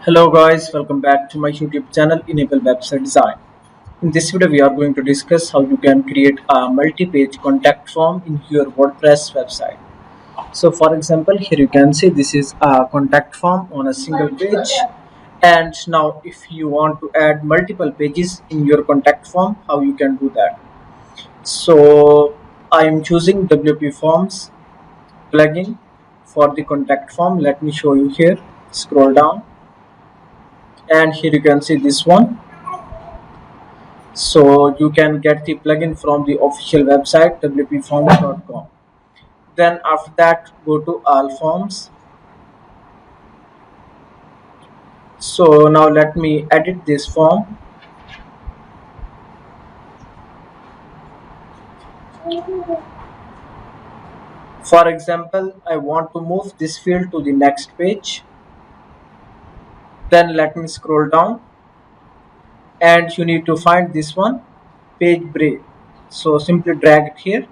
Hello guys, welcome back to my YouTube channel Enable Website Design. In this video we are going to discuss how you can create a multi-page contact form in your WordPress website. So for example, here you can see this is a contact form on a single page, and now if you want to add multiple pages in your contact form, how you can do that. So I am choosing WPForms plugin for the contact form. Let me show you here. Scroll down and here you can see this one. So you can get the plugin from the official website wpforms.com. Then after that, go to all forms. So now let me edit this form. For example, I want to move this field to the next page. Then let me scroll down and you need to find this one, page break. So simply drag it here,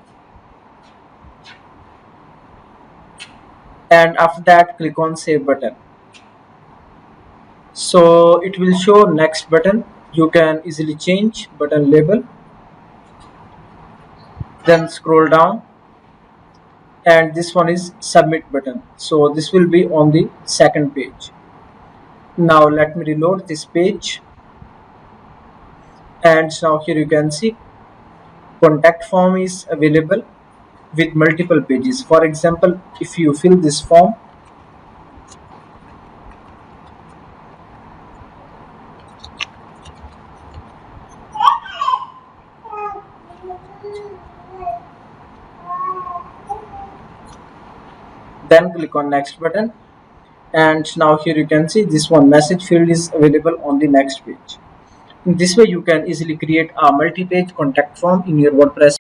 and after that click on save button. So it will show next button. You can easily change button label. Then scroll down and this one is submit button. So this will be on the second page. Now let me reload this page, and now here you can see contact form is available with multiple pages. For example, if you fill this form, then click on next button, and now here you can see this one message field is available on the next page. In this way you can easily create a multi-page contact form in your WordPress